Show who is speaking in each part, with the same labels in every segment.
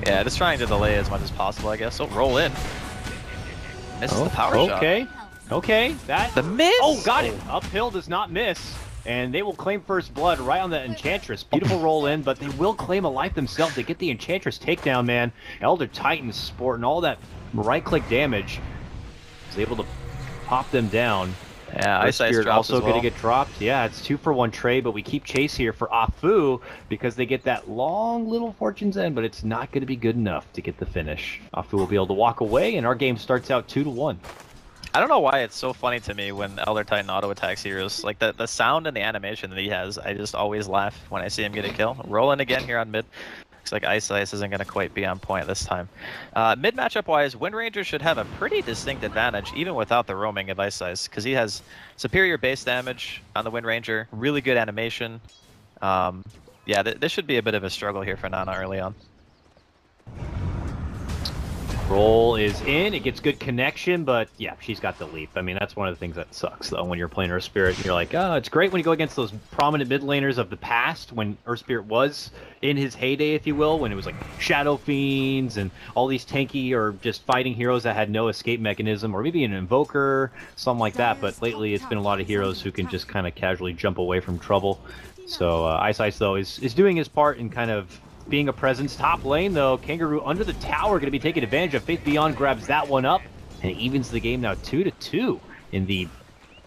Speaker 1: Yeah, just trying to delay as much as possible, I guess. So roll in. Misses the power shot.
Speaker 2: Okay. Okay. That.
Speaker 1: The miss!
Speaker 2: Oh, got it. Uphill does not miss. And they will claim first blood right on the Enchantress. Beautiful roll in, but they will claim a life themselves. They get the Enchantress takedown, man. Elder Titan sporting all that right-click damage. Is able to pop them down.
Speaker 1: Yeah, Ice Spirit
Speaker 2: also
Speaker 1: going
Speaker 2: to get dropped. Yeah, it's 2-for-1 trade, but we keep chase here for Afu because they get that long little Fortune's End, but it's not going to be good enough to get the finish. Afu will be able to walk away, and our game starts out 2-1.
Speaker 1: I don't know why it's so funny to me when Elder Titan auto attacks heroes. Like the sound and the animation that he has, I just always laugh when I see him get a kill. Rolling again here on mid. Looks like Ice isn't going to quite be on point this time. Mid matchup wise, Wind Ranger should have a pretty distinct advantage even without the roaming of Ice because he has superior base damage on the Wind Ranger, really good animation. Yeah, this should be a bit of a struggle here for Nana early on.
Speaker 2: Roll is in, it gets good connection, but yeah, she's got the leap. I mean, that's one of the things that sucks, though, when you're playing Earth Spirit. You're like, oh, it's great when you go against those prominent mid laners of the past, when Earth Spirit was in his heyday, if you will, when it was like Shadow Fiends and all these tanky or just fighting heroes that had no escape mechanism, or maybe an Invoker, something like that. But lately, it's been a lot of heroes who can just kind of casually jump away from trouble. So Ice, though, is doing his part in kind of being a presence. Top lane, though, Kangaroo under the tower, going to be taking advantage of. Faith Beyond grabs that one up, and it evens the game now 2-2 in the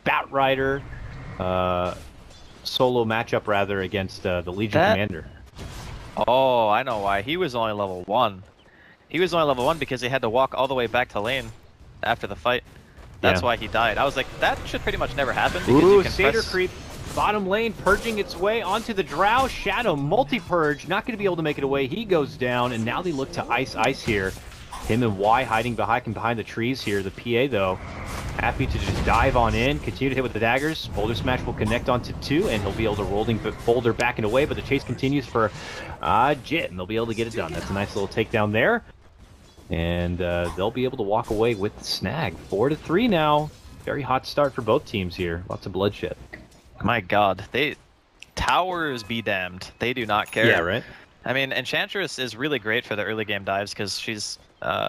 Speaker 2: Bat Rider solo matchup, rather, against the Legion Commander.
Speaker 1: Oh, I know why. He was only level 1. He was only level 1 because he had to walk all the way back to lane after the fight. That's why he died. I was like, that should pretty much never happen. Because you can
Speaker 2: Satyr creep. Bottom lane purging its way onto the Drow. Shadow multi-purge, not going to be able to make it away. He goes down, and now they look to Ice here. Him and Y hiding behind the trees here. The PA, though, happy to just dive on in, continue to hit with the daggers. Boulder Smash will connect onto 2, and he'll be able to rolling Boulder back and away, but the chase continues for Jit, and they'll be able to get it done. That's a nice little takedown there. And they'll be able to walk away with the snag. 4-3 now. Very hot start for both teams here. Lots of bloodshed.
Speaker 1: My god, towers be damned. They do not care.
Speaker 2: Yeah, right?
Speaker 1: I mean, Enchantress is really great for the early game dives because she's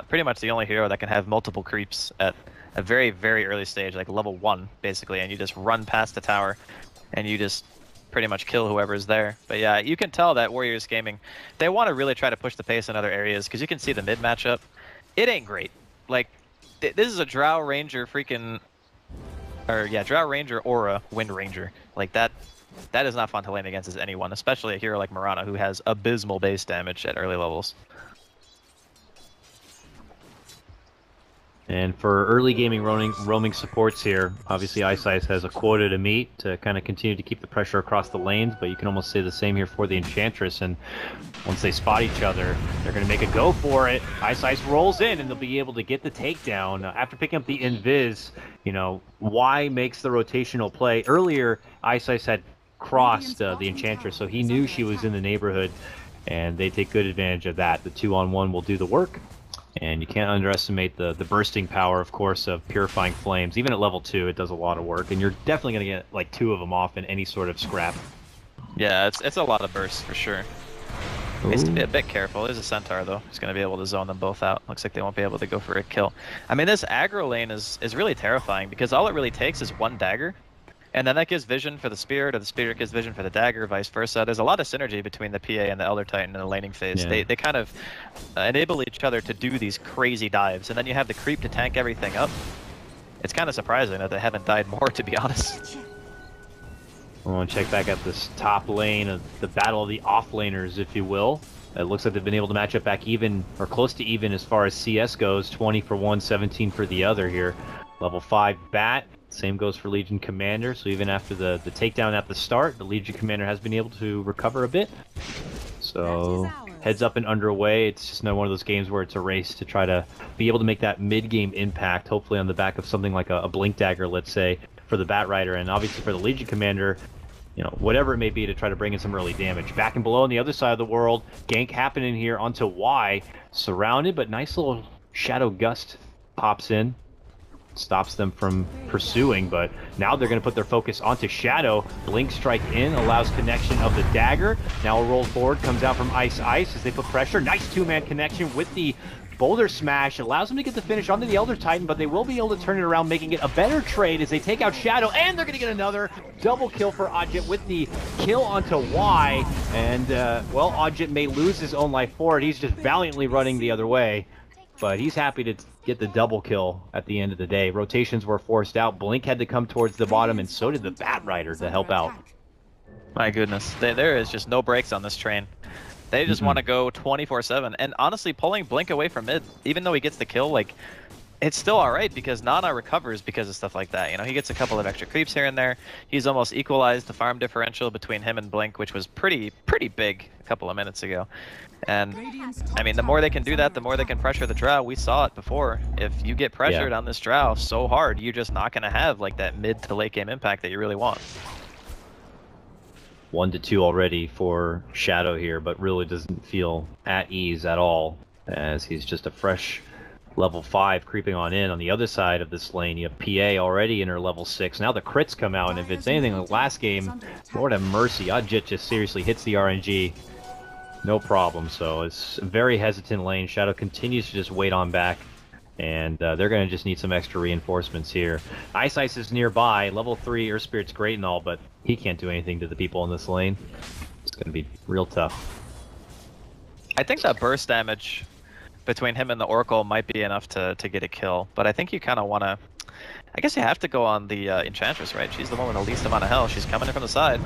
Speaker 1: pretty much the only hero that can have multiple creeps at a very, very early stage, like level 1, basically, and you just run past the tower and you just pretty much kill whoever's there. But yeah, you can tell that Warriors Gaming, they want to really try to push the pace in other areas because you can see the mid matchup. It ain't great. Like, this is a Drow Ranger freaking... Or yeah, Drow Ranger Aura Wind Ranger. Like that is not fun to lane against as anyone, especially a hero like Mirana who has abysmal base damage at early levels.
Speaker 2: And for early gaming roaming supports here, obviously Ice has a quota to meet to kind of continue to keep the pressure across the lanes, but you can almost say the same here for the Enchantress, and once they spot each other, they're going to make a go for it. Ice rolls in, and they'll be able to get the takedown. After picking up the Invis, you know, Y makes the rotational play. Earlier, Ice had crossed the Enchantress, so he knew she was in the neighborhood, and they take good advantage of that. The 2-on-1 will do the work. And you can't underestimate the bursting power, of course, of Purifying Flames. Even at level 2, it does a lot of work, and you're definitely going to get like 2 of them off in any sort of scrap.
Speaker 1: Yeah, it's a lot of bursts for sure. Needs to be a bit careful. There's a Centaur, though. He's going to be able to zone them both out. Looks like they won't be able to go for a kill. I mean, this aggro lane is really terrifying because all it really takes is one dagger. And then that gives vision for the Spirit, or the Spirit gives vision for the dagger, vice versa. There's a lot of synergy between the PA and the Elder Titan in the laning phase. Yeah. They kind of enable each other to do these crazy dives, and then you have the creep to tank everything up. It's kind of surprising that they haven't died more, to be honest.
Speaker 2: I want to check back at this top lane of the battle of the offlaners, if you will. It looks like they've been able to match up back even, or close to even as far as CS goes. 20 for one, 17 for the other here. Level 5 Bat. Same goes for Legion Commander, so even after the takedown at the start, the Legion Commander has been able to recover a bit. So, heads up and underway. It's just another one of those games where it's a race to try to be able to make that mid-game impact, hopefully on the back of something like a Blink Dagger, let's say, for the Bat Rider, and obviously for the Legion Commander, you know, whatever it may be to try to bring in some early damage. Back and below on the other side of the world, gank happening here onto Y, surrounded, but nice little Shadow Gust pops in. stops them from pursuing, but now they're going to put their focus onto Shadow. Blink strike in, allows connection of the dagger. Now a roll forward comes out from Ice as they put pressure. Nice two-man connection with the Boulder Smash. Allows them to get the finish onto the Elder Titan, but they will be able to turn it around, making it a better trade as they take out Shadow, and they're going to get another double kill for Odjit with the kill onto Y. And, well, Odjit may lose his own life for it. He's just valiantly running the other way, but he's happy to get the double kill at the end of the day. Rotations were forced out. Blink had to come towards the bottom, and so did the Bat Rider to help out.
Speaker 1: My goodness, there is just no brakes on this train. They just want to go 24/7, and honestly, pulling Blink away from mid, even though he gets the kill, like, it's still all right because Nana recovers because of stuff like that. You know, he gets a couple of extra creeps here and there. He's almost equalized the farm differential between him and Blink, which was pretty big a couple of minutes ago. And I mean, the more they can do that, the more they can pressure the Drow. We saw it before. If you get pressured on this Drow so hard, you're just not going to have like that mid to late game impact that you really want.
Speaker 2: 1-2 already for Shadow here, but really doesn't feel at ease at all, as he's just a fresh level 5 creeping on in. On the other side of this lane, you have PA already in her level 6. Now the crits come out, and if it's anything like last game, Lord have mercy, Odjit just seriously hits the RNG. No problem, so it's a very hesitant lane. Shadow continues to just wait on back, and they're going to just need some extra reinforcements here. Ice is nearby. Level 3 Earth Spirit's great and all, but he can't do anything to the people in this lane. It's going to be real tough.
Speaker 1: I think that burst damage between him and the Oracle might be enough to get a kill, but I think you kind of want to... I guess you have to go on the Enchantress, right? She's the one with the least amount of health. She's coming in from the side.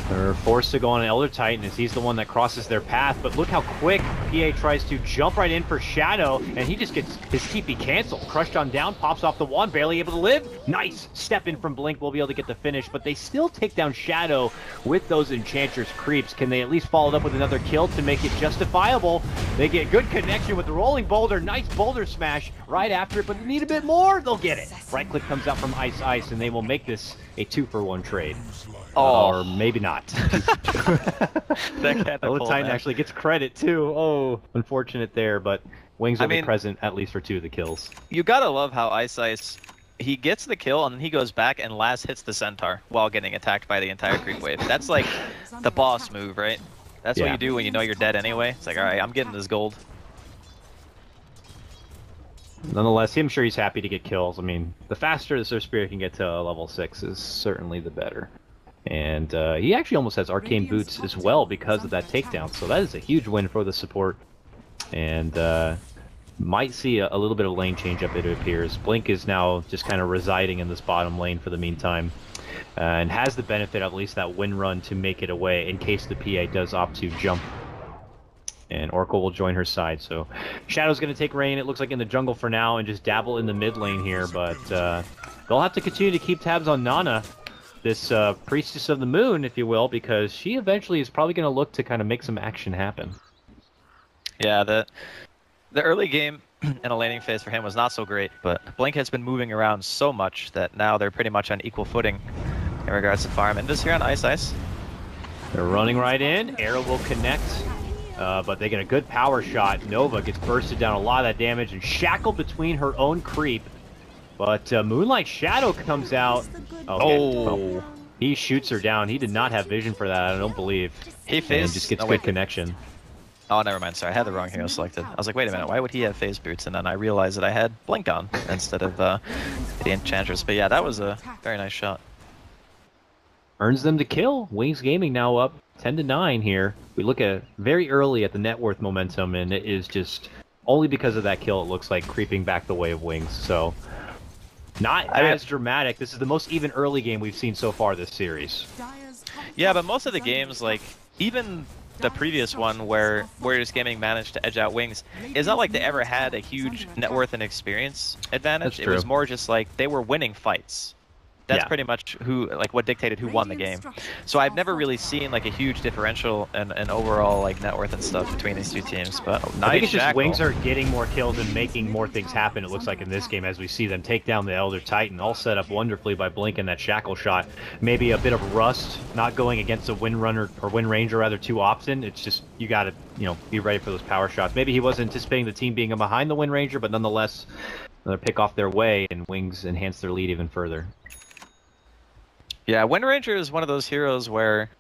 Speaker 2: They're forced to go on an Elder Titan as he's the one that crosses their path, but look how quick PA tries to jump right in for Shadow, and he just gets his TP canceled. Crushed on down, pops off the wand, barely able to live. Nice step in from Blink, will be able to get the finish, but they still take down Shadow with those Enchantress creeps. Can they at least follow it up with another kill to make it justifiable? They get good connection with the rolling boulder. Nice boulder smash right after it, but they need a bit more. They'll get it. Right click comes out from Ice, and they will make this a 2-for-1 trade.
Speaker 1: Oh.
Speaker 2: Or maybe not.
Speaker 1: That
Speaker 2: Elder Titan actually gets credit too. Oh, unfortunate there, but Wings will be present at least for 2 of the kills.
Speaker 1: You gotta love how Ice, he gets the kill and then he goes back and last hits the Centaur while getting attacked by the entire creep wave. That's like the boss move, right? That's what you do when you know you're dead anyway. It's like, alright, I'm getting this gold.
Speaker 2: Nonetheless, I'm sure he's happy to get kills. I mean, the faster the Surf Spirit can get to level 6 is certainly the better. And he actually almost has Arcane Boots as well because of that takedown, so that is a huge win for the support. And might see a little bit of lane change up, it appears. Blink is now just kind of residing in this bottom lane for the meantime, and has the benefit of at least that win run to make it away in case the PA does opt to jump. And Oracle will join her side, so Shadow's going to take Rain, it looks like, in the jungle for now and just dabble in the mid lane here, but they'll have to continue to keep tabs on Nana, this Priestess of the Moon, if you will, because she eventually is probably going to look to kind of make some action happen.
Speaker 1: Yeah, the early game in a laning phase for him was not so great, but Blink has been moving around so much that now they're pretty much on equal footing in regards to farm. And this here on Ice.
Speaker 2: They're running right in. Arrow will connect, but they get a good power shot. Nova gets bursted down a lot of that damage and shackled between her own creep. But Moonlight Shadow comes out. Okay. Oh, he shoots her down. He did not have vision for that, I don't believe.
Speaker 1: He phased.
Speaker 2: Just gets good connection.
Speaker 1: Oh, never mind. Sorry, I had the wrong hero selected. I was like, wait a minute, why would he have phase boots? And then I realized that I had Blink on instead of the Enchantress. But yeah, that was a very nice shot.
Speaker 2: Earns them to kill. Wings Gaming now up 10-9 here. We look at very early at the net worth momentum, and it is just only because of that kill, it looks like, creeping back the way of Wings. So not as dramatic. This is the most even early game we've seen so far this series.
Speaker 1: Yeah, but most of the games, like, even the previous one where Warriors Gaming managed to edge out Wings, it's not like they ever had a huge net worth and experience advantage. It was more just like they were winning fights. That's pretty much what dictated who won the game. So I've never really seen like a huge differential and overall like net worth and stuff between these two teams. But nice.
Speaker 2: I think it's just Wings are getting more kills and making more things happen. It looks like in this game as we see them take down the Elder Titan, all set up wonderfully by Blink and that shackle shot. Maybe a bit of rust, not going against a Wind Runner or Wind Ranger rather too often. It's just you got to be ready for those power shots. Maybe he wasn't anticipating the team being behind the Wind Ranger, but nonetheless, another pick off their way, and Wings enhance their lead even further.
Speaker 1: Yeah, Wind Ranger is one of those heroes where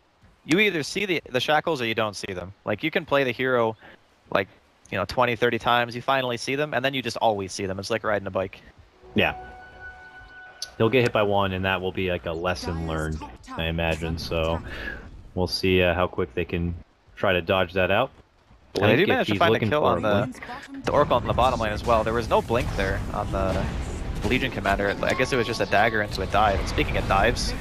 Speaker 1: you either see the shackles or you don't see them. Like, you can play the hero, like, 20, 30 times, you finally see them, and then you just always see them. It's like riding a bike.
Speaker 2: Yeah. He'll get hit by one, and that will be like a lesson learned, I imagine. So we'll see how quick they can try to dodge that out.
Speaker 1: And they do manage to find a kill on the Oracle on the bottom lane as well. There was no blink there on the Legion Commander. I guess it was just a dagger into a dive. And speaking of dives...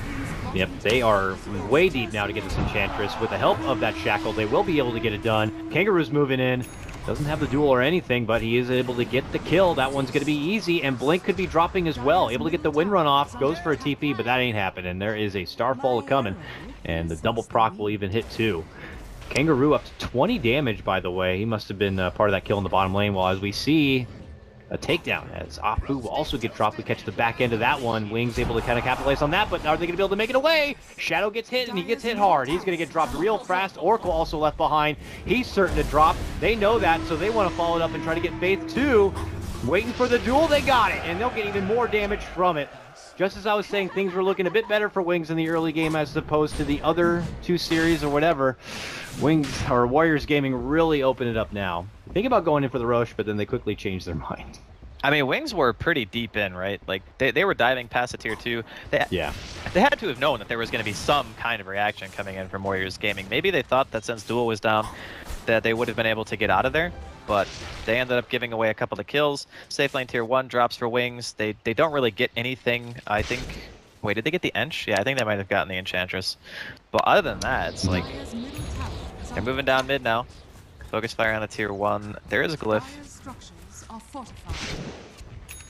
Speaker 2: Yep, they are way deep now to get this Enchantress. With the help of that Shackle, they will be able to get it done. Kangaroo's moving in. Doesn't have the duel or anything, but he is able to get the kill. That one's going to be easy, and Blink could be dropping as well. Able to get the wind run off, goes for a TP, but that ain't happening. There is a Starfall coming, and the double proc will even hit too. Kangaroo up to 20 damage, by the way. He must have been part of that kill in the bottom lane, while as we see a takedown, as Apu will also get dropped. We catch the back end of that one. Wings able to kind of capitalize on that, but are they going to be able to make it away? Shadow gets hit, and he gets hit hard. He's going to get dropped real fast. Oracle also left behind. He's certain to drop. They know that, so they want to follow it up and try to get Faith too. Waiting for the duel, they got it, and they'll get even more damage from it. Just as I was saying, things were looking a bit better for Wings in the early game as opposed to the other two series or whatever. Wings, or Warriors Gaming, really open it up now. Think about going in for the Roche, but then they quickly changed their mind.
Speaker 1: I mean, Wings were pretty deep in, right? Like, they were diving past the tier 2. They had to have known that there was going to be some kind of reaction coming in from Warriors Gaming. Maybe they thought that since Duel was down, that they would have been able to get out of there. But they ended up giving away a couple of kills. Safe lane tier 1 drops for Wings. They don't really get anything, I think. Wait, did they get the Ench? Yeah, I think they might have gotten the Enchantress. But other than that, it's like... They're moving down mid now. Focus fire on the tier 1. There is a glyph.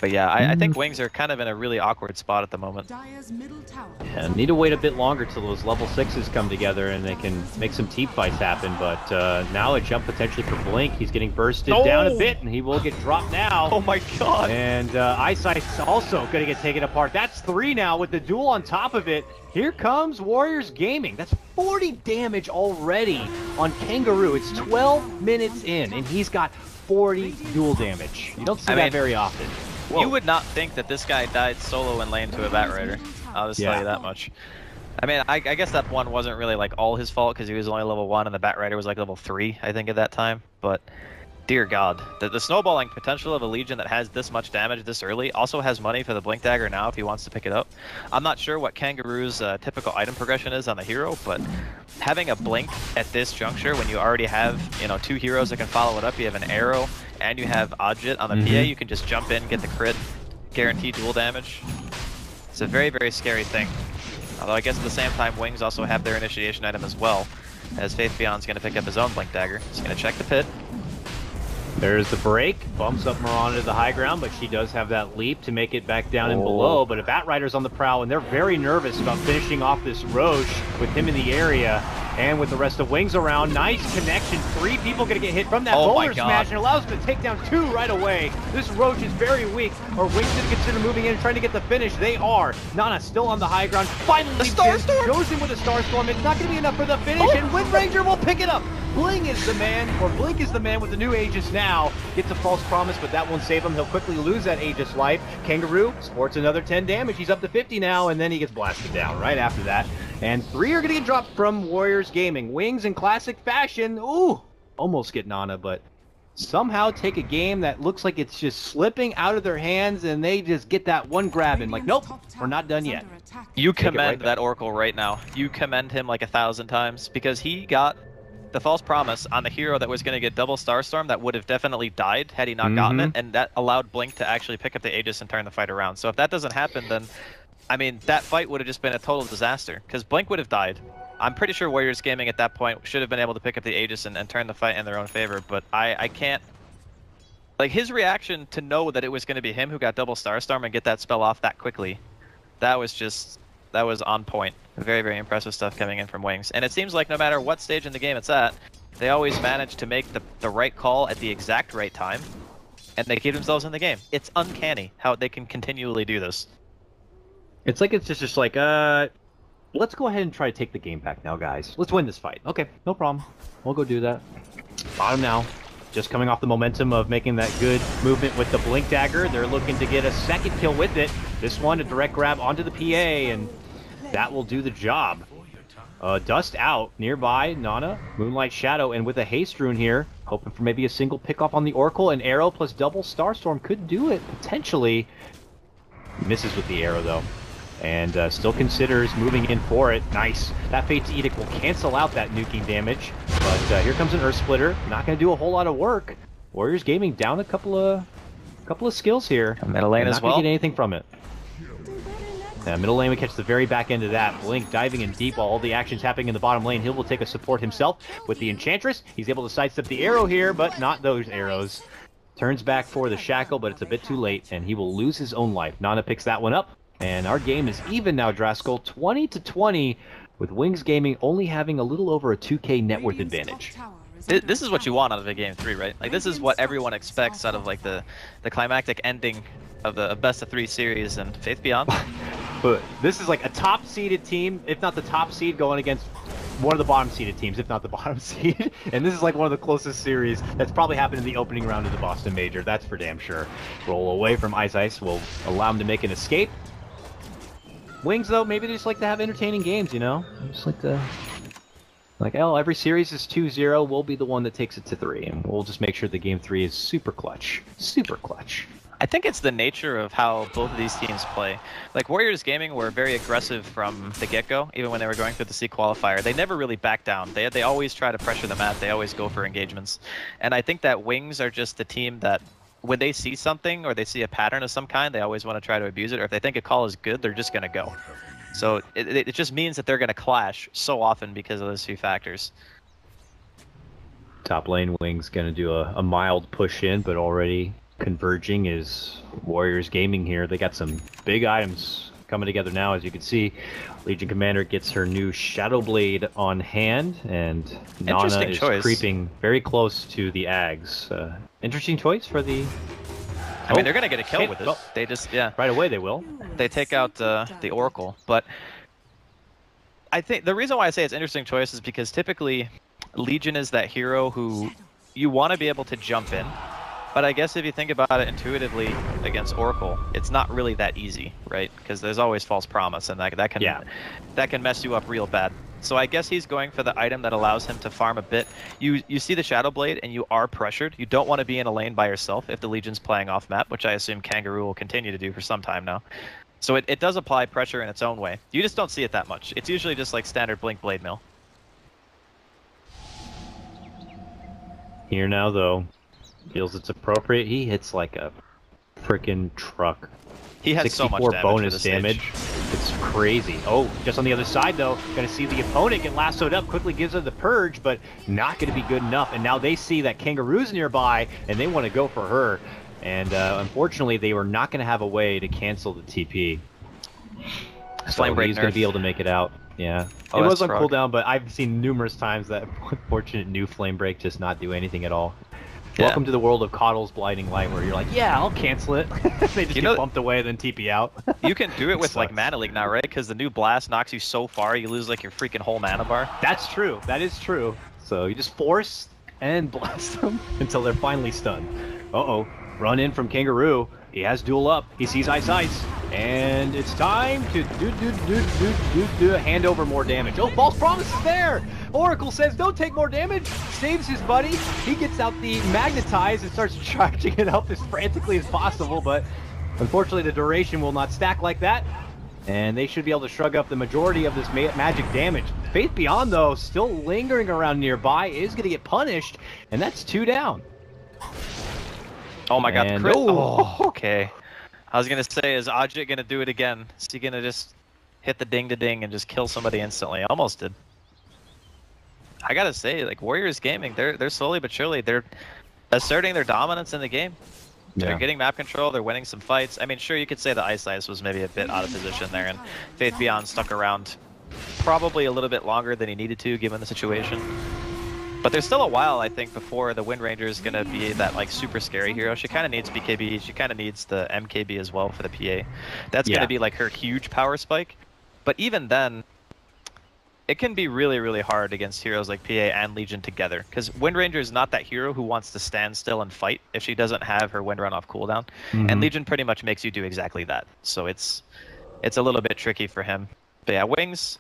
Speaker 1: But yeah, I think Wings are kind of in a really awkward spot at the moment.
Speaker 2: Yeah, need to wait a bit longer till those level 6s come together and they can make some team fights happen. But now a jump potentially for Blink. He's getting bursted down a bit, and he will get dropped now.
Speaker 1: Oh my god!
Speaker 2: And Eyesight's also going to get taken apart. That's 3 now with the duel on top of it. Here comes Warriors Gaming. That's 40 damage already on Kangaroo. It's 12 minutes in, and he's got 40 duel damage. You don't see that very often. Whoa.
Speaker 1: You would not think that this guy died solo in lane to a Bat Rider. I'll just tell you that much. I mean, I guess that one wasn't really like all his fault because he was only level 1 and the Bat Rider was like level 3, I think, at that time. But dear God, the snowballing potential of a Legion that has this much damage this early also has money for the Blink Dagger now if he wants to pick it up. I'm not sure what Kangaroo's typical item progression is on the hero, but having a Blink at this juncture when you already have, 2 heroes that can follow it up, you have an Arrow and you have Odjit on the PA, you can just jump in, get the crit, guaranteed dual damage. It's a very, very scary thing. Although I guess at the same time, Wings also have their initiation item as well, as Faith Beyond's going to pick up his own Blink Dagger. He's going to check the pit.
Speaker 2: There's the break, bumps up Mirana to the high ground, but she does have that leap to make it back down and below. But a Bat Rider's on the prowl, and they're very nervous about finishing off this Roche with him in the area and with the rest of Wings around. Nice connection. 3 people going to get hit from that boulder smash, and allows them to take down 2 right away. This Roche is very weak. Are Wings going to consider moving in and trying to get the finish? They are. Nana still on the high ground. Finally goes in with a Starstorm. It's not going to be enough for the finish, and Wind Ranger will pick it up. Blink is the man with the new Aegis now. Gets a false promise, but that won't save him. He'll quickly lose that Aegis life. Kangaroo sports another 10 damage. He's up to 50 now, and then he gets blasted down right after that. And 3 are going to get dropped from Warriors Gaming. Wings in classic fashion. Ooh, almost get Nana, but somehow take a game that looks like it's just slipping out of their hands, and they just get that one grab in. Like, nope, we're not done yet.
Speaker 1: You commend that Oracle right now. You commend him like 1,000 times, because he got the false promise on the hero that was going to get double Starstorm that would have definitely died had he not gotten it, and that allowed Blink to actually pick up the Aegis and turn the fight around. So if that doesn't happen, then, I mean, that fight would have just been a total disaster, because Blink would have died. I'm pretty sure Warriors Gaming at that point should have been able to pick up the Aegis and turn the fight in their own favor, but I can't... Like, his reaction to know that it was going to be him who got double Starstorm and get that spell off that quickly, that was on point. Very, very impressive stuff coming in from Wings. And it seems like no matter what stage in the game it's at, they always manage to make the right call at the exact right time, and they keep themselves in the game. It's uncanny how they can continually do this.
Speaker 2: It's like it's just like, let's go ahead and try to take the game back now, guys. Let's win this fight. Okay, no problem. We'll go do that. Bottom now. just coming off the momentum of making that good movement with the Blink Dagger. They're looking to get a second kill with it. This one, a direct grab onto the PA, and that will do the job. Dust out nearby, Nana, Moonlight Shadow, and with a haste rune here, hoping for maybe a single pickoff on the Oracle. An arrow plus double Starstorm could do it, potentially. Misses with the arrow, though. And still considers moving in for it. Nice. That Fate's Edict will cancel out that nuking damage. But here comes an Earth Splitter. Not going to do a whole lot of work. Warriors Gaming down a couple of skills here.
Speaker 1: Middle lane as well.
Speaker 2: Not going to get anything from it. Middle lane, we catch the very back end of that. Blink diving in deep while all the action's happening in the bottom lane. Hill will take a support himself with the Enchantress. He's able to sidestep the arrow here, but not those arrows. Turns back for the Shackle, but it's a bit too late, and he will lose his own life. Nana picks that one up, and our game is even now, Draskell, 20-20, with Wings Gaming only having a little over a 2K net worth advantage.
Speaker 1: This is what you want out of a game 3, right? Like, this is what everyone expects out of, like, the climactic ending of the best-of-3 series and Faith Beyond.
Speaker 2: But this is like a top-seeded team, if not the top seed, going against one of the bottom-seeded teams, if not the bottom seed. And this is like one of the closest series that's probably happened in the opening round of the Boston Major. That's for damn sure. Roll away from Ice Ice will allow him to make an escape. Wings, though, maybe they just like to have entertaining games, you know? Just like to... Like, oh, every series is 2-0. We'll be the one that takes it to 3, and we'll just make sure the game 3 is super clutch. Super clutch.
Speaker 1: I think it's the nature of how both of these teams play. Like, Warriors Gaming were very aggressive from the get-go, even when they were going through the C qualifier. They never really back down. They always try to pressure the mat. They always go for engagements. And I think that Wings are just the team that, when they see something or they see a pattern of some kind, they always want to try to abuse it. Or if they think a call is good, they're just going to go. So it just means that they're going to clash so often because of those two factors.
Speaker 2: Top lane Wings going to do a mild push in, but already converging is Warriors Gaming here. They got some big items coming together now, as you can see. Legion Commander gets her new Shadow Blade on hand, and Nana is creeping very close to the Ags. Interesting choice for the...
Speaker 1: I mean, they're going to get a kill with it. They just, yeah.
Speaker 2: Right away they will.
Speaker 1: They take out the Oracle. But I think the reason why I say it's an interesting choice is because typically Legion is that hero who you want to be able to jump in. But I guess if you think about it intuitively against Oracle, it's not really that easy, right? Because there's always false promise, and that can mess you up real bad. So I guess he's going for the item that allows him to farm a bit. You see the Shadow Blade, and you are pressured. You don't want to be in a lane by yourself if the Legion's playing off map, which I assume Kangaroo will continue to do for some time now. So it does apply pressure in its own way. You just don't see it that much. It's usually just like standard Blink Blade Mill.
Speaker 2: Here now, though. Feels it's appropriate. He hits like a freaking truck.
Speaker 1: He has so much damage
Speaker 2: bonus damage. It's crazy. Oh, just on the other side though, gonna see the opponent get lassoed up. Quickly gives her the purge, but not gonna be good enough. And now they see that Kangaroo's nearby, and they want to go for her. And unfortunately, they were not gonna have a way to cancel the TP. So he's gonna be able to make it out. Yeah, it was on cooldown, but I've seen numerous times that unfortunate new Flame Break just not do anything at all. Yeah. Welcome to the world of Coddle's Blinding Light, where you're like, yeah, I'll cancel it. They just get bumped away, then TP out.
Speaker 1: You can do it with like Mana Leak now, right? Because the new blast knocks you so far, you lose like your freaking whole mana bar.
Speaker 2: That's true. That is true. So you just force and blast them until they're finally stunned. Uh-oh. Run in from Kangaroo. He has duel up. He sees Ice Ice. And it's time to hand over more damage. Oh, false promise is there! Oracle says, don't take more damage. Saves his buddy. He gets out the Magnetize and starts charging it up as frantically as possible, but unfortunately the duration will not stack like that. And they should be able to shrug up the majority of this magic damage. Faith Beyond, though, still lingering around nearby, is going to get punished, and that's 2 down.
Speaker 1: Oh my god, crit. Oh, okay. I was going to say, is Ajit going to do it again? Is he going to just hit the ding-to-ding and just kill somebody instantly? Almost did. I got to say, like, Warriors Gaming, they're slowly but surely, they're asserting their dominance in the game. Yeah. They're getting map control, they're winning some fights. I mean, sure, you could say the Ice Ice was maybe a bit out of position there, and Faith Beyond stuck around probably a little bit longer than he needed to, given the situation. But there's still a while, I think, before the Wind Ranger is going to be that like super scary hero. She kind of needs BKB. She kind of needs the MKB as well for the PA. That's going to be like her huge power spike. But even then, it can be really, really hard against heroes like PA and Legion together, because Wind Ranger is not that hero who wants to stand still and fight if she doesn't have her Wind Run off cooldown, and Legion pretty much makes you do exactly that. So it's a little bit tricky for him. But yeah, Wings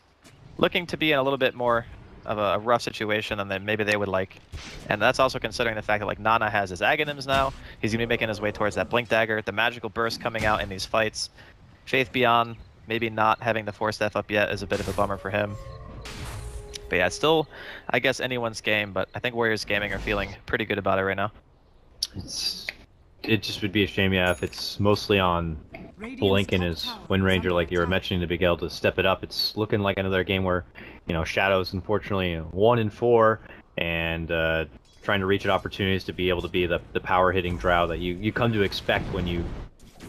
Speaker 1: looking to be in a little bit more of a rough situation than maybe they would like, and that's also considering the fact that like Nana has his Aghanims now. He's gonna be making his way towards that Blink Dagger, the magical burst coming out in these fights. Faith Beyond maybe not having the Force Death up yet is a bit of a bummer for him. But yeah, it's still, I guess, anyone's game, but I think Warriors Gaming are feeling pretty good about it right now.
Speaker 2: It just would be a shame, yeah, if it's mostly on Blink and his Wind Ranger, like you were mentioning, to be able to step it up. It's looking like another game where, you know, Shadow's unfortunately 1-4, and trying to reach at opportunities to be able to be the power hitting drow that you come to expect when you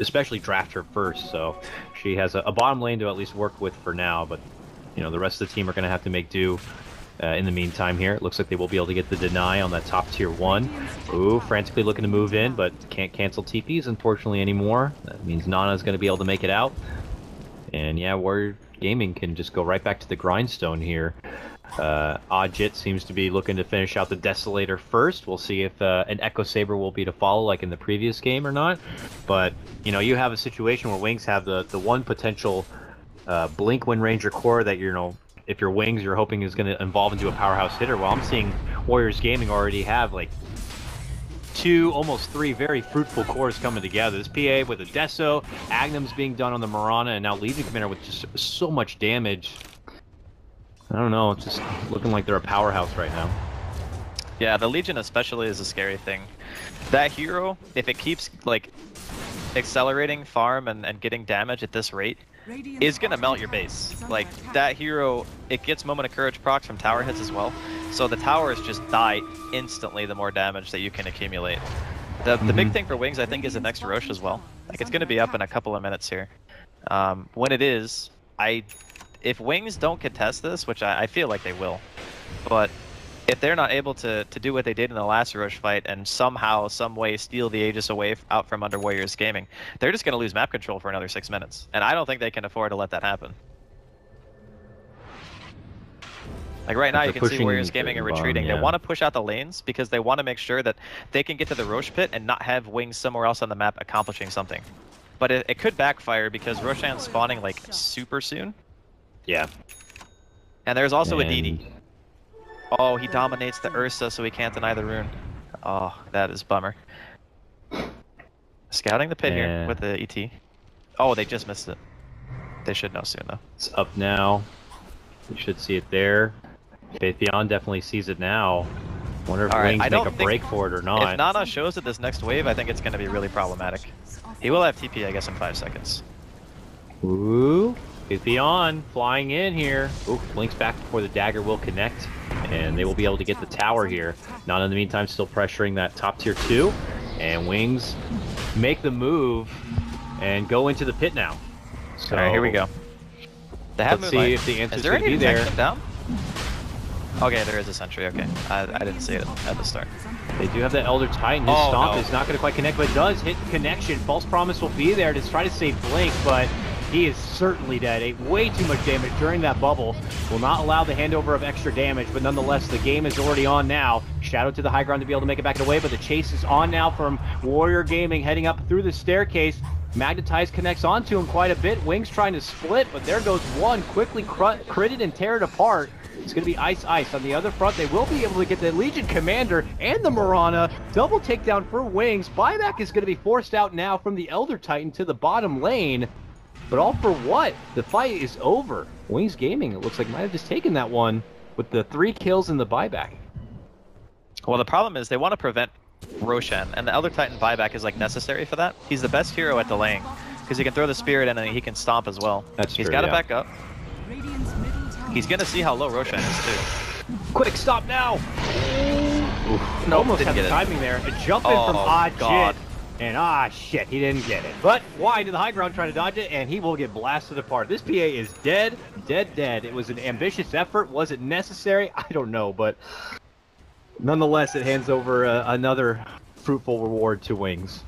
Speaker 2: especially draft her first. So she has a bottom lane to at least work with for now, but you know, the rest of the team are going to have to make do in the meantime here. It looks like they will be able to get the deny on that top tier 1. Ooh, frantically looking to move in, but can't cancel TPs, unfortunately, anymore. That means Nana's going to be able to make it out. And yeah, Warrior Gaming can just go right back to the grindstone here. Oddjit seems to be looking to finish out the Desolator first. We'll see if an Echo Saber will be to follow like in the previous game or not. But, you know, you have a situation where Wings have the one potential Blink Wind Ranger core that, you know, if your Wings you're hoping is going to evolve into a powerhouse hitter. Well, I'm seeing Warriors Gaming already have like 2, almost 3 very fruitful cores coming together. This PA with a Deso, Agnum's being done on the Marana, and now Legion Commander with just so much damage. I don't know, it's just looking like they're a powerhouse right now.
Speaker 1: Yeah, the Legion especially is a scary thing. That hero, if it keeps like accelerating farm and getting damage at this rate, is gonna melt your base. Like, that hero, it gets Moment of Courage procs from tower hits as well, so the towers just die instantly the more damage that you can accumulate. The big thing for Wings, I think, is the next Roche as well. Like, it's gonna be up in a couple of minutes here. When it is, if Wings don't contest this, which I feel like they will, but if they're not able to do what they did in the last Roche fight and somehow, some way steal the Aegis away out from under Warriors Gaming, they're just going to lose map control for another 6 minutes. And I don't think they can afford to let that happen. Like right now, you can see Warriors Gaming are retreating. They want to push out the lanes because they want to make sure that they can get to the Roche pit and not have Wings somewhere else on the map accomplishing something. But it could backfire because Roshan's spawning like super soon.
Speaker 2: Yeah.
Speaker 1: And there's also a DD. Oh, he dominates the Ursa, so he can't deny the rune. Oh, that is bummer. Scouting the pit here with the ET. Oh, they just missed it. They should know soon, though.
Speaker 2: It's up now. You should see it there. Faith Beyond definitely sees it now. Wonder if Wings make a break for it or not.
Speaker 1: If Nana shows it this next wave, I think it's going to be really problematic. He will have TP, I guess, in 5 seconds.
Speaker 2: Ooh. Faith Beyond flying in here. Ooh, Blink's back before the dagger will connect. And they will be able to get the tower here. Nana, in the meantime, still pressuring that top tier 2. And Wings make the move and go into the pit now. So,
Speaker 1: alright, here we go. They have
Speaker 2: let's see if the answer's
Speaker 1: going
Speaker 2: to be there.
Speaker 1: Down? Okay, there is a sentry, okay. I didn't see it at the start.
Speaker 2: They do have that Elder Titan. His stomp is not going to quite connect, but it does hit the connection. False Promise will be there to try to save Blink, but he is certainly dead. Way too much damage during that bubble. Will not allow the handover of extra damage, but nonetheless, the game is already on now. Shadow to the high ground to be able to make it back away, but the chase is on now from Warrior Gaming, heading up through the staircase. Magnetize connects onto him quite a bit. Wings trying to split, but there goes one. Quickly critted and tear it apart. It's going to be ice. On the other front, they will be able to get the Legion Commander and the Marana. Double takedown for Wings. Buyback is going to be forced out now from the Elder Titan to the bottom lane. But all for what? The fight is over. Wings Gaming, it looks like, might have just taken that one with the 3 kills and the buyback.
Speaker 1: Well, the problem is they want to prevent Roshan, and the Elder Titan buyback is like necessary for that. He's the best hero at delaying because he can throw the spirit and then he can stomp as well. He's got to back up. He's going to see how low Roshan is too.
Speaker 2: Quick stop now! Oof.
Speaker 1: No,
Speaker 2: almost had the timing there. A jump in from Oddjit. And shit, he didn't get it. But wide to the high ground trying to dodge it, and he will get blasted apart. This PA is dead. It was an ambitious effort. Was it necessary? I don't know, but nonetheless, it hands over another fruitful reward to Wings.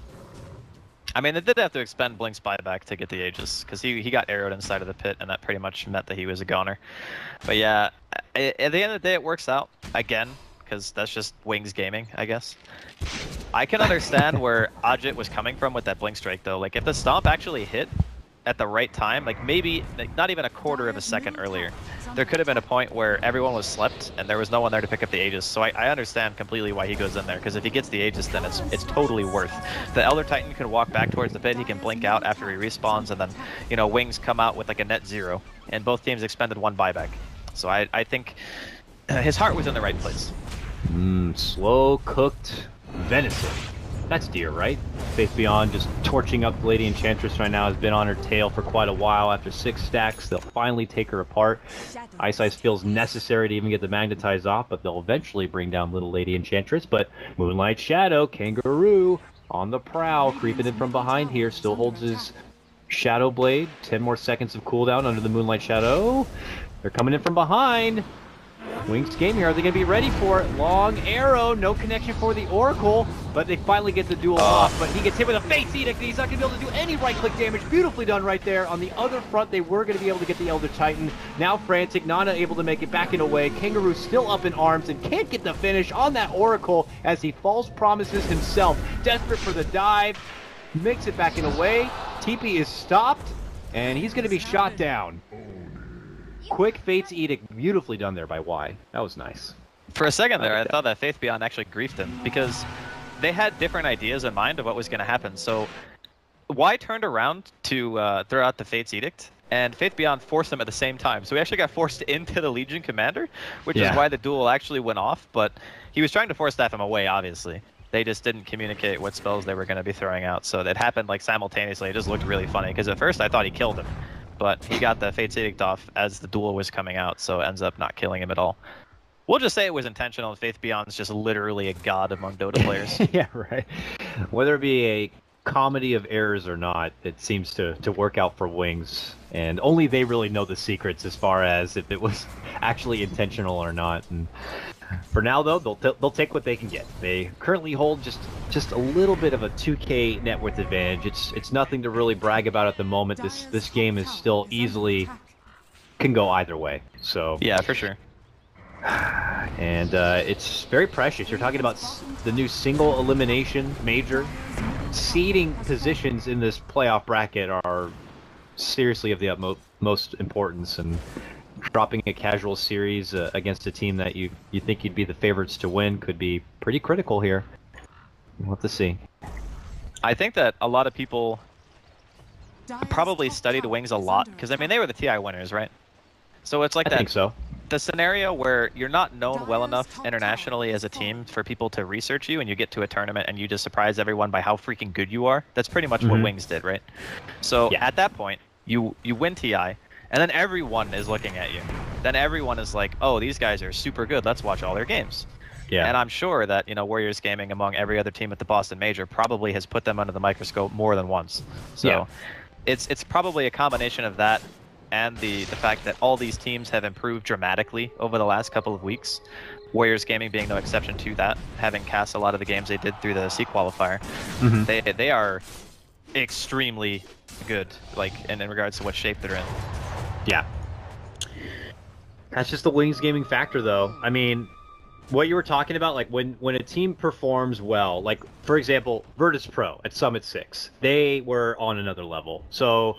Speaker 1: I mean, they did have to expend Blink's buyback to get the Aegis, because he got arrowed inside of the pit, and that pretty much meant that he was a goner. But yeah, at the end of the day, it works out, again, because that's just Wings gaming, I guess. I can understand where Ajit was coming from with that Blink strike, though. Like, if the Stomp actually hit at the right time, like maybe not even a quarter of a second earlier, there could have been a point where everyone was slept and there was no one there to pick up the Aegis. So I understand completely why he goes in there, because if he gets the Aegis, then it's totally worth. The Elder Titan can walk back towards the pit, he can blink out after he respawns, and then, you know, Wings come out with like a net 0, and both teams expended 1 buyback. So I think his heart was in the right place.
Speaker 2: Slow cooked venison. That's deer, right? Faith Beyond just torching up the Lady Enchantress right now, has been on her tail for quite a while. After 6 stacks, they'll finally take her apart. Ice feels necessary to even get the Magnetize off, but they'll eventually bring down little Lady Enchantress. But Moonlight Shadow, Kangaroo, on the prowl, creeping in from behind here, still holds his Shadow Blade. 10 more seconds of cooldown under the Moonlight Shadow. They're coming in from behind. Wings game here, are they going to be ready for it? Long arrow, no connection for the Oracle, but they finally get the duel off, but he gets hit with a Fate's Edict, and he's not going to be able to do any right-click damage. Beautifully done right there. On the other front, they were going to be able to get the Elder Titan. Now Frantic, Nana able to make it back and away. Kangaroo still up in arms and can't get the finish on that Oracle as he false promises himself. Desperate for the dive, makes it back and away. TP is stopped, and he's going to be shot down. Quick Fate's Edict, beautifully done there by Y. That was nice.
Speaker 1: For a second there, I thought that Faith Beyond actually griefed him, because they had different ideas in mind of what was going to happen. So Y turned around to throw out the Fate's Edict, and Faith Beyond forced him at the same time. So he actually got forced into the Legion Commander, which is why the duel actually went off. But he was trying to force staff him away, obviously. They just didn't communicate what spells they were going to be throwing out. So that happened like simultaneously. It just looked really funny, because at first I thought he killed him, but he got the Fate's Edict off as the duel was coming out, so it ends up not killing him at all. We'll just say it was intentional, and Faith Beyond's just literally a god among Dota players.
Speaker 2: Yeah, right. Whether it be a comedy of errors or not, it seems to work out for Wings, and only they really know the secrets as far as if it was actually intentional or not. And for now, though, they'll take what they can get. They currently hold just a little bit of a 2K net worth advantage. It's nothing to really brag about at the moment. This game is still easily can go either way. So
Speaker 1: yeah, for sure.
Speaker 2: And it's very precious. You're talking about the new single elimination major. Seeding positions in this playoff bracket are seriously of the utmost importance, and dropping a casual series against a team that you think you'd be the favorites to win could be pretty critical here. We'll have to see.
Speaker 1: I think that a lot of people probably studied Wings a lot, because I mean they were the TI winners, right? So it's like
Speaker 2: I think so.
Speaker 1: The scenario where you're not known well enough internationally as a team for people to research you, and you get to a tournament and you just surprise everyone by how freaking good you are. That's pretty much what Wings did, right? So at that point, you win TI, and then everyone is looking at you. Then everyone is like, oh, these guys are super good. Let's watch all their games. Yeah. And I'm sure that, you know, Warriors Gaming, among every other team at the Boston Major, probably has put them under the microscope more than once. So it's probably a combination of that and the fact that all these teams have improved dramatically over the last couple of weeks. Warriors Gaming being no exception to that, having cast a lot of the games they did through the C qualifier. They are extremely good, like in regards to what shape they're in.
Speaker 2: Yeah. That's just the Wings gaming factor, though. I mean, what you were talking about, like when a team performs well, like for example, Virtus Pro at Summit 6, they were on another level. So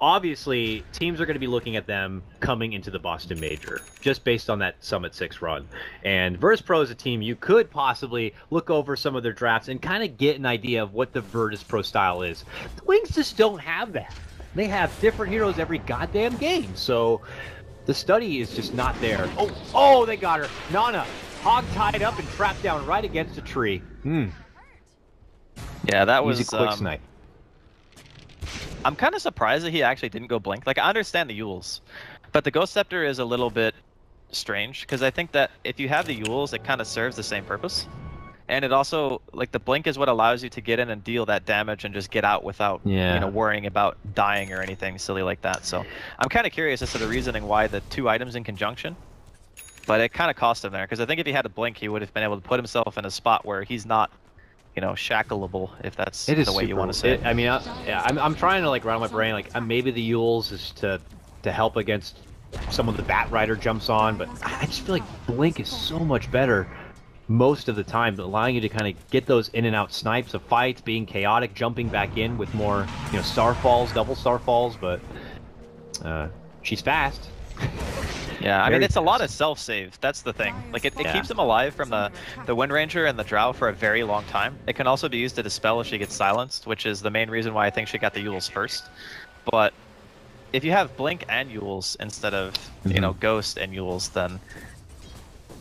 Speaker 2: obviously, teams are going to be looking at them coming into the Boston Major, just based on that Summit 6 run. And Virtus Pro is a team you could possibly look over some of their drafts and kind of get an idea of what the Virtus Pro style is. The Wings just don't have that. They have different heroes every goddamn game, so the study is just not there. Oh, they got her. Nana, hog tied up and trapped down right against a tree.
Speaker 1: Yeah, that was
Speaker 2: easy quick snipe.
Speaker 1: I'm kind of surprised that he actually didn't go blink. Like, I understand the Yules, but the Ghost Scepter is a little bit strange, because I think that if you have the Yules, it kind of serves the same purpose. And it also, like, the blink is what allows you to get in and deal that damage and just get out without, you know, worrying about dying or anything silly like that. So I'm kind of curious as to the reasoning why the 2 items in conjunction, but it kind of cost him there, because I think if he had a blink, he would have been able to put himself in a spot where he's not you know, shackleable, if that's
Speaker 2: It is
Speaker 1: the way you
Speaker 2: super-
Speaker 1: want to say it.
Speaker 2: I mean, yeah, I'm trying to like round my brain. Like maybe the Yules is to help against someone the Bat Rider jumps on, but I just feel like Blink is so much better most of the time, allowing you to kind of get those in and out snipes of fights, being chaotic, jumping back in with more, you know, star falls, double star falls, but she's fast.
Speaker 1: Yeah, I mean,
Speaker 2: Very
Speaker 1: it's a lot of
Speaker 2: fast.
Speaker 1: self-save. That's the thing. Like, it
Speaker 2: Yeah.
Speaker 1: keeps him alive from the Wind Ranger and the Drow for a very long time. It can also be used to dispel if she gets silenced, which is the main reason why I think she got the Yules first. But if you have Blink and Yules instead of, you know, Ghost and Yules, then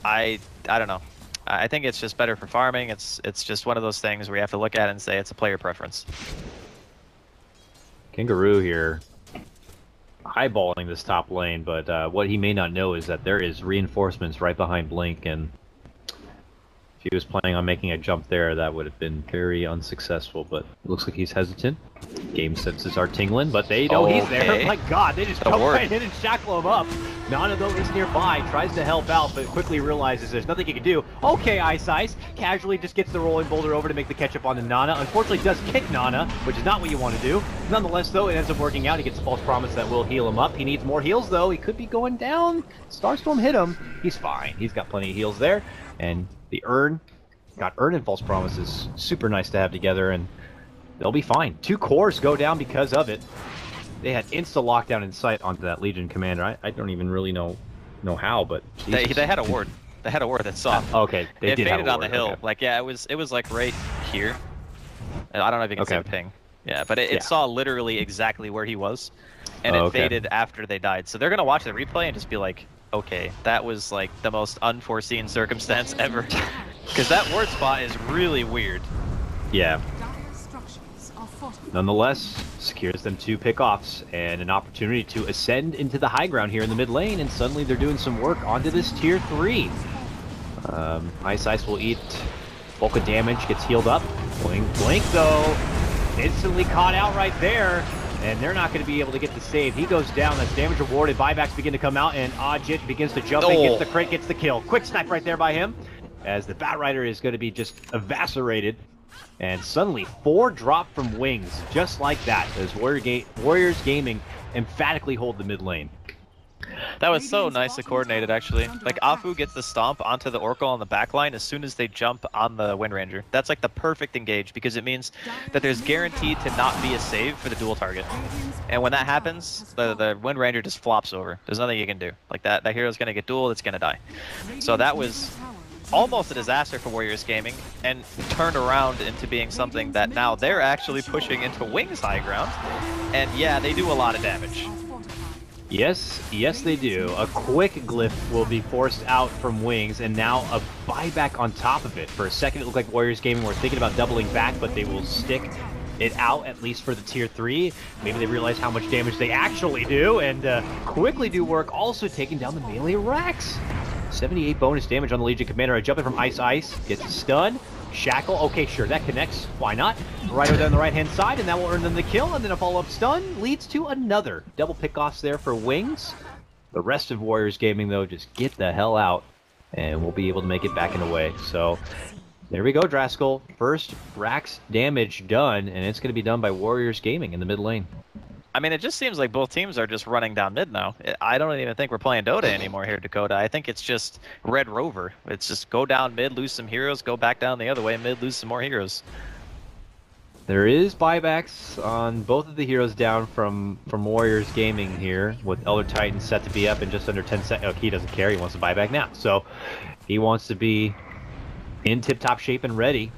Speaker 1: I don't know. I think it's just better for farming. It's just one of those things where you have to look at it and say it's a player preference.
Speaker 2: Kangaroo here eyeballing this top lane, but what he may not know is that there is reinforcements right behind Blink, and if he was planning on making a jump there, that would have been very unsuccessful, but it looks like he's hesitant. Game senses are tingling, but they know he's there.
Speaker 1: Okay.
Speaker 2: My god, they just
Speaker 1: The
Speaker 2: come
Speaker 1: ward.
Speaker 2: right in and shackle him up. Nana, though, is nearby, tries to help out, but quickly realizes there's nothing he can do. Okay, Ice Ice casually just gets the rolling boulder over to make the catch up on the Nana. Unfortunately, does kick Nana, which is not what you want to do. Nonetheless, though, it ends up working out. He gets a false promise that will heal him up. He needs more heals, though. He could be going down. Starstorm hit him. He's fine. He's got plenty of heals there. And the Urn, got Urn and false promises. Super nice to have together, and they'll be fine. 2 cores go down because of it. They had insta-lockdown in sight onto that Legion commander. I don't even really know how, but
Speaker 1: They had a ward. They had a ward that saw.
Speaker 2: okay, they
Speaker 1: It
Speaker 2: did have
Speaker 1: faded
Speaker 2: a
Speaker 1: on the
Speaker 2: ward,
Speaker 1: hill.
Speaker 2: okay.
Speaker 1: Like, yeah, it was like right here. I don't know if you can see
Speaker 2: Okay.
Speaker 1: the ping. Yeah, but it
Speaker 2: Yeah.
Speaker 1: saw literally exactly where he was, and
Speaker 2: Oh,
Speaker 1: it
Speaker 2: okay.
Speaker 1: faded after they died. So they're gonna watch the replay and just be like, okay, that was like the most unforeseen circumstance ever, because that ward spot is really weird.
Speaker 2: Yeah.
Speaker 3: Dire structures are fortified.
Speaker 2: Nonetheless, secures them 2 pickoffs and an opportunity to ascend into the high ground here in the mid lane, and suddenly they're doing some work onto this tier 3. Ice Ice will eat bulk of damage, gets healed up. Blink though, instantly caught out right there, and they're not going to be able to get the save. He goes down, that's damage rewarded, buybacks begin to come out, and Ajit begins to jump in, gets the crit, gets the kill. Quick snipe right there by him, as the Bat Rider is going to be just eviscerated. And suddenly 4 drop from Wings, just like that, as Warriors Gaming emphatically hold the mid lane.
Speaker 1: That was so nicely coordinated, actually. Like, Afu gets the stomp onto the Oracle on the backline as soon as they jump on the Wind Ranger. That's like the perfect engage, because it means that there's guaranteed to not be a save for the dual target. And when that happens, the Wind Ranger just flops over. There's nothing you can do. Like, that hero's gonna get dueled, it's gonna die. So that was almost a disaster for Warriors Gaming, and turned around into being something that now they're actually pushing into Wings high ground. And yeah, they do a lot of damage.
Speaker 2: Yes, they do. A quick glyph will be forced out from Wings, and now a buyback on top of it. For a second, it looked like Warriors Gaming were thinking about doubling back, but they will stick it out, at least for the tier 3. Maybe they realize how much damage they actually do, and quickly do work, also taking down the melee Rax. 78 bonus damage on the Legion Commander. A jump in from Ice Ice, gets a stun. Shackle, okay, sure, that connects. Why not? Right over there on the right-hand side, and that will earn them the kill, and then a follow-up stun leads to another. Double pickoffs there for Wings. The rest of Warriors Gaming, though, just get the hell out, and we'll be able to make it back in a way. So, there we go, Draskell. First Rax damage done, and it's going to be done by Warriors Gaming in the mid lane.
Speaker 1: I mean, it just seems like both teams are just running down mid now. I don't even think we're playing Dota anymore here, Dakota. I think it's just Red Rover. It's just go down mid, lose some heroes, go back down the other way, mid, lose some more heroes.
Speaker 2: There is buybacks on both of the heroes down from Warriors Gaming here, with Elder Titan set to be up in just under 10 seconds. Oh, he doesn't care. He wants to buy back now. So he wants to be in tip-top shape and ready.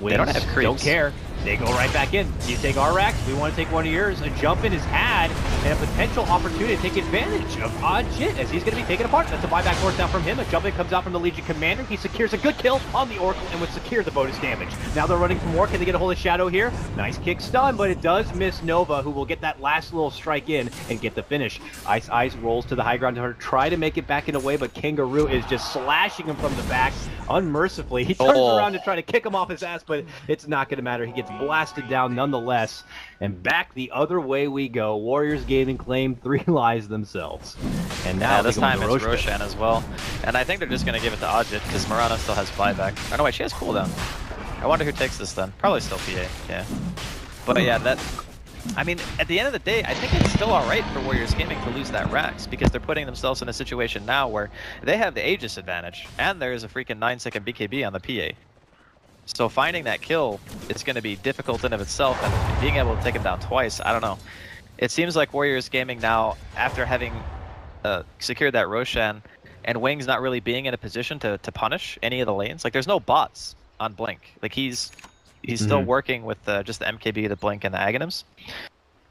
Speaker 2: Wings
Speaker 1: They don't have creeps.
Speaker 2: don't care. They go right back in. You take our racks, we want to take one of yours. A jump in is had, and a potential opportunity to take advantage of Ajit as he's going to be taken apart. That's a buyback forced out from him. A jump in comes out from the Legion Commander. He secures a good kill on the Oracle and would secure the bonus damage. Now they're running for more. Can they get a hold of Shadow here? Nice kick stun, but it does miss Nova, who will get that last little strike in and get the finish. Ice Ice rolls to the high ground to try to make it back in a way, but Kangaroo is just slashing him from the back unmercifully. He turns around to try to kick him off his ass, but it's not going to matter. He gets blasted down nonetheless, and back the other way we go. Warriors Gaming claim 3 lives themselves, and now
Speaker 1: Yeah, this time it's
Speaker 2: Roshan.
Speaker 1: Roshan as well. And I think they're just going to give it to Ajit because Mirana still has buyback. Oh no, wait, she has cooldown. I wonder who takes this then. Probably still PA, yeah. But yeah, that... I mean, at the end of the day, I think it's still alright for Warriors Gaming to lose that Rax, because they're putting themselves in a situation now where they have the Aegis advantage, and there's a freaking 9-second BKB on the PA. So finding that kill, it's going to be difficult in of itself, and being able to take him down twice, I don't know. It seems like Warriors Gaming now, after having secured that Roshan, and Wings not really being in a position to punish any of the lanes, like there's no bots on Blink. Like he's still working with just the MKB, the Blink, and the Aghanims.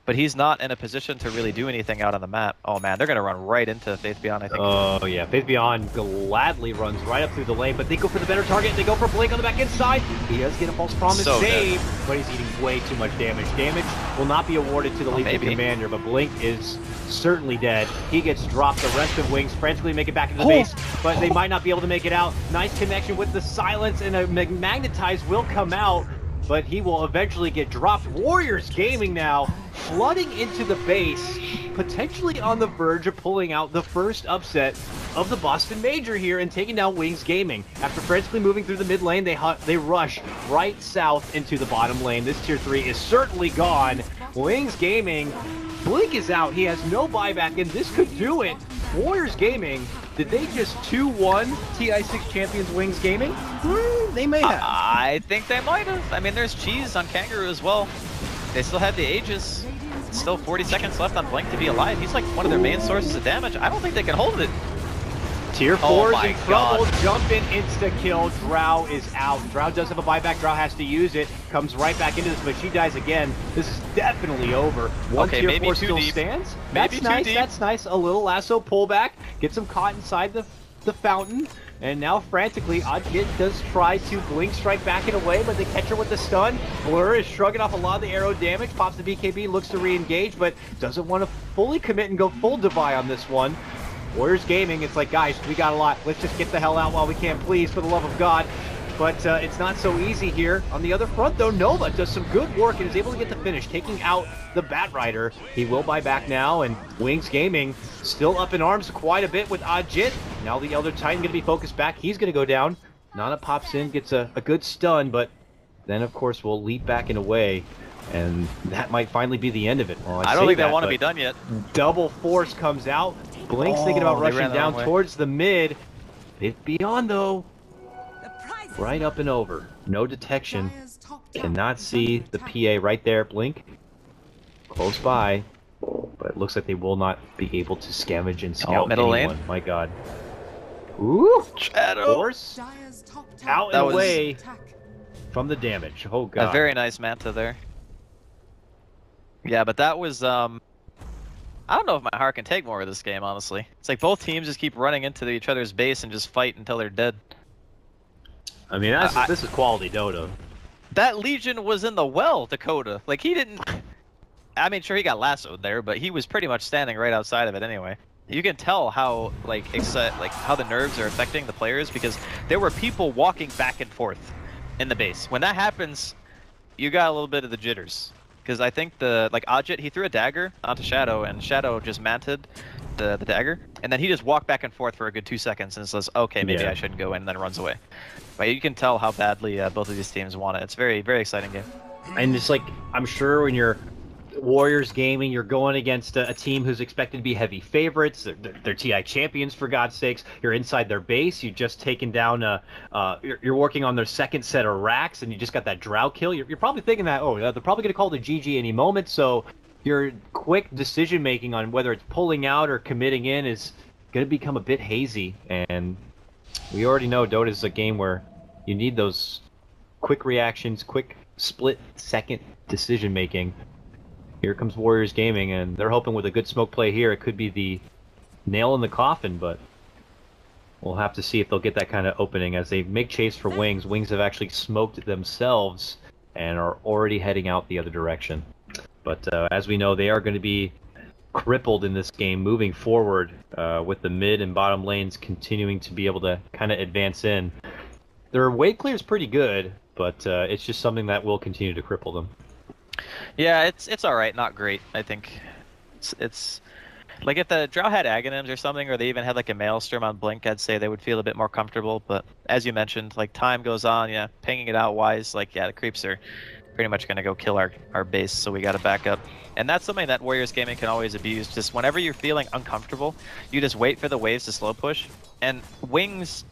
Speaker 1: But he's not in a position to really do anything out on the map. Oh man, they're going to run right into Faith Beyond, I think.
Speaker 2: Oh yeah, Faith Beyond gladly runs right up through the lane, but they go for the better target. They go for Blink on the back inside. He does get a false promise save, but he's eating way too much damage. Damage will not be awarded to the lethal commander, but Blink is certainly dead. He gets dropped. The rest of Wings frantically make it back into the base, but they might not be able to make it out. Nice connection with the silence, and a Magnetize will come out, but he will eventually get dropped. Warriors Gaming now flooding into the base, potentially on the verge of pulling out the first upset of the Boston Major here and taking down Wings Gaming. After frantically moving through the mid lane, they rush right south into the bottom lane. This tier 3 is certainly gone. Wings Gaming, Blink is out. He has no buyback, and this could do it. Warriors Gaming, did they just 2-1 TI6 champions Wings Gaming? They may have.
Speaker 1: I think they might have. I mean, there's cheese on Kangaroo as well. They still have the Aegis. Still 40 seconds left on Blink to be alive. He's like one of their main sources of damage. I don't think they can hold it.
Speaker 2: Tier 4 is in trouble. Jump in, insta-kill. Drow is out. Drow does have a buyback. Drow has to use it. Comes right back into this, but she dies again. This is definitely over. One tier 4 still stands. That's nice. That's nice. A little lasso pullback. Get some caught inside the fountain. And now frantically, Ajit does try to Blink strike back and away, but they catch her with the stun. Blur is shrugging off a lot of the arrow damage, pops the BKB, looks to re-engage, but doesn't want to fully commit and go full Devi on this one. Warriors Gaming, it's like, guys, we got a lot. Let's just get the hell out while we can, please, for the love of God. But it's not so easy here. On the other front, though, Nova does some good work and is able to get the finish, taking out the Bat Rider. He will buy back now, and Wings Gaming still up in arms quite a bit with Ajit. Now the Elder Titan going to be focused back. He's going to go down. Nana pops in, gets a good stun, but then, of course, we'll leap back and away. And that might finally be the end of it. Well,
Speaker 1: I don't think they want to be done yet.
Speaker 2: Double Force comes out. Blink's thinking about rushing down towards the mid. Faith Beyond, though, right up and over. No detection. Cannot see the PA right there. Blink. Close by. But it looks like they will not be able to scavenge and scout
Speaker 1: middle
Speaker 2: anyone.
Speaker 1: lane.
Speaker 2: My God. Ooh!
Speaker 1: Shadow!
Speaker 2: Force out and away from the damage. Oh, God.
Speaker 1: A very nice Manta there. Yeah, but that was, I don't know if my heart can take more of this game, honestly. It's like both teams just keep running into each other's base and just fight until they're dead.
Speaker 2: I mean, this is quality Dota.
Speaker 1: That Legion was in the well, Dakota. Like, he didn't... I mean, sure, he got lassoed there, but he was pretty much standing right outside of it anyway. You can tell how, like, how the nerves are affecting the players, because there were people walking back and forth in the base. When that happens, you got a little bit of the jitters. Because I think Ajit, he threw a dagger onto Shadow, and Shadow just manted the dagger, and then he just walked back and forth for a good 2 seconds and says, okay, maybe I shouldn't go in, and then runs away. But you can tell how badly both of these teams want it. It's a very, very exciting game.
Speaker 2: And it's like, I'm sure when you're Warriors Gaming, you're going against a team who's expected to be heavy favorites. They're TI champions, for God's sakes. You're inside their base. You've just taken down you're working on their second set of racks, and you just got that Drow kill. You're probably thinking that, they're probably going to call the GG any moment, so your quick decision making on whether it's pulling out or committing in is going to become a bit hazy. And we already know Dota is a game where you need those quick reactions, quick split-second decision making. Here comes Warriors Gaming, and they're hoping with a good smoke play here, it could be the nail in the coffin, but we'll have to see if they'll get that kind of opening as they make chase for Wings. Wings have actually smoked themselves and are already heading out the other direction. But as we know, they are going to be crippled in this game moving forward with the mid and bottom lanes continuing to be able to kind of advance in. Their wave clear is pretty good, but it's just something that will continue to cripple them.
Speaker 1: Yeah, it's all right, not great. I think it's Like if the Drow had Aghanims or something, or they even had like a Maelstrom on Blink, I'd say they would feel a bit more comfortable. But as you mentioned, like time goes on, yeah, pinging it out wise, like yeah, the creeps are pretty much gonna go kill our base, so we gotta back up. And that's something that Warriors Gaming can always abuse. Just whenever you're feeling uncomfortable, you just wait for the waves to slow push. And Wings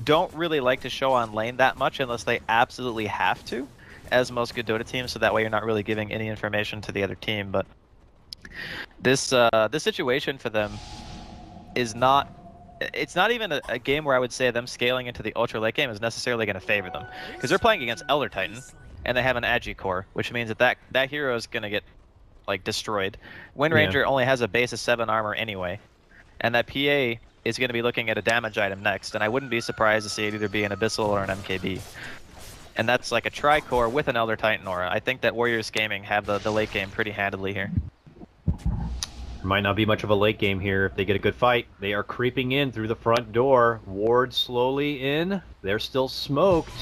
Speaker 1: don't really like to show on lane that much unless they absolutely have to, as most good Dota teams, so that way you're not really giving any information to the other team. But this situation for them is not, it's not even a game where I would say them scaling into the ultra late game is necessarily going to favor them, because they're playing against Elder Titan and they have an Agi core, which means that hero is going to get like destroyed. Wind Ranger only has a base of 7 armor anyway, and that PA is going to be looking at a damage item next, and I wouldn't be surprised to see it either be an Abyssal or an MKB. And that's like a tri-core with an Elder Titan aura. I think that Warriors Gaming have the late game pretty handily here.
Speaker 2: Might not be much of a late game here if they get a good fight. They are creeping in through the front door. Ward slowly in. They're still smoked.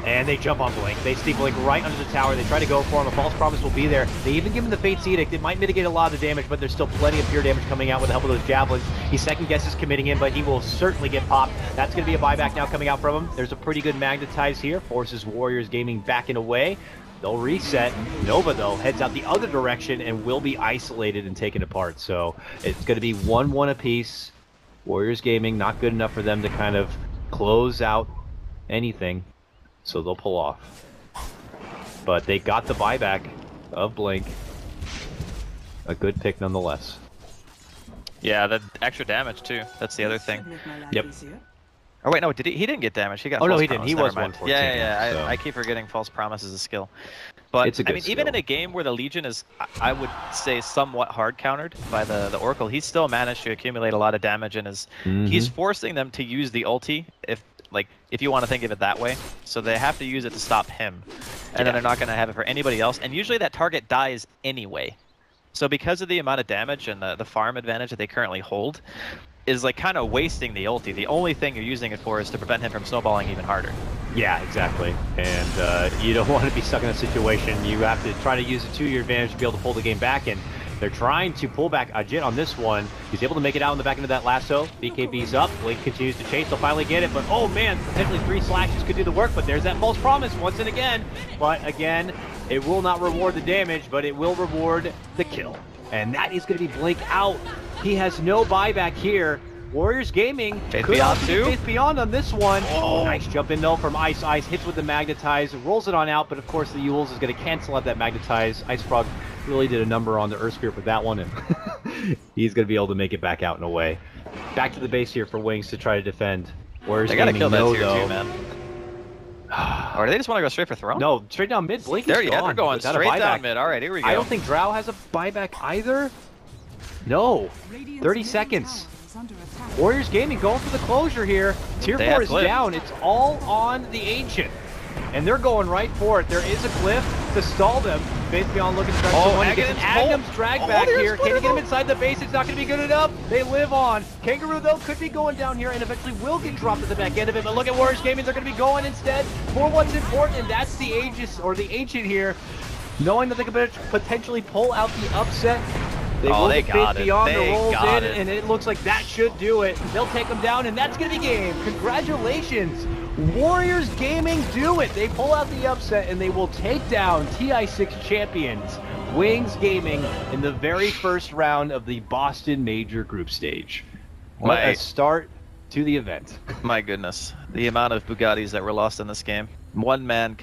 Speaker 2: And they jump on Blink. They see Blink right under the tower. They try to go for him. A false promise will be there. They even give him the Fate's Edict. It might mitigate a lot of the damage, but there's still plenty of pure damage coming out with the help of those javelins. He second guesses committing in, but he will certainly get popped. That's going to be a buyback now coming out from him. There's a pretty good magnetize here. Forces Warriors Gaming back in a way. They'll reset. Nova, though, heads out the other direction and will be isolated and taken apart. So it's going to be 1-1 apiece. Warriors Gaming, not good enough for them to kind of close out anything. So they'll pull off. But they got the buyback of Blink. A good pick nonetheless.
Speaker 1: Yeah, the extra damage too. That's the other thing.
Speaker 2: Yep.
Speaker 1: Oh wait, no, he didn't get damage. He got.
Speaker 2: Oh no,
Speaker 1: false
Speaker 2: he didn't.
Speaker 1: promise.
Speaker 2: He
Speaker 1: Never
Speaker 2: was
Speaker 1: mind.
Speaker 2: 114.
Speaker 1: Yeah.
Speaker 2: So.
Speaker 1: I keep forgetting false promise is a skill. But
Speaker 2: It's a good
Speaker 1: I mean, even in a game where the Legion is, I would say, somewhat hard countered by the Oracle, he still managed to accumulate a lot of damage and is he's forcing them to use the ulti if you want to think of it that way. So they have to use it to stop him, and then they're not going to have it for anybody else. And usually that target dies anyway. So because of the amount of damage and the farm advantage that they currently hold, is like kind of wasting the ulti. The only thing you're using it for is to prevent him from snowballing even harder.
Speaker 2: Yeah, exactly. And you don't want to be stuck in a situation. You have to try to use it to your advantage to be able to pull the game back. And they're trying to pull back Ajit on this one. He's able to make it out in the back end of that lasso. BKB's up. Blink continues to chase. They'll finally get it. But oh man, potentially 3 slashes could do the work. But there's that false promise once and again. But again, it will not reward the damage, but it will reward the kill. And that is going to be Blink out. He has no buyback here. Warriors Gaming
Speaker 1: Faith
Speaker 2: could
Speaker 1: Beyond
Speaker 2: also
Speaker 1: too.
Speaker 2: Faith Beyond on this one. Oh. Nice jump in though from Ice. Ice hits with the Magnetize, rolls it on out, but of course the Yules is going to cancel out that Magnetize. Ice Frog really did a number on the Earth Spirit with that one, and he's going to be able to make it back out in a way. Back to the base here for Wings to try to defend. Warriors
Speaker 1: They gotta
Speaker 2: Gaming
Speaker 1: kill that
Speaker 2: no,
Speaker 1: tier
Speaker 2: though.
Speaker 1: 2, man. Or do they just want to go straight for Throne?
Speaker 2: No, straight down mid. Blink is
Speaker 1: They're
Speaker 2: gone
Speaker 1: going
Speaker 2: without a
Speaker 1: straight
Speaker 2: buyback.
Speaker 1: down mid. All right, here we go.
Speaker 2: I don't think Drow has a buyback either. No. 30 seconds. Warriors Gaming going for the closure here. Tier 4 is down. It's all on the Ancient. And they're going right for it. There is a cliff to stall them. Faith Beyond looking to start someone. He gets an Agnum's drag back here. Can he get him inside the base? It's not going to be good enough. They live on. Kangaroo, though, could be going down here and eventually will get dropped at the back end of it. But look at Warriors Gaming. They're going to be going instead for what's important, and that's the Aegis, or the Ancient here. Knowing that they could potentially pull out the upset. They got it. Beyond the rolls in, and it looks like that should do it. They'll take them down, and that's going to be game. Congratulations. Warriors Gaming do it. They pull out the upset, and they will take down TI6 champions, Wings Gaming, in the very first round of the Boston Major Group Stage. What a start to the event.
Speaker 1: My goodness. The amount of Bugattis that were lost in this game. One man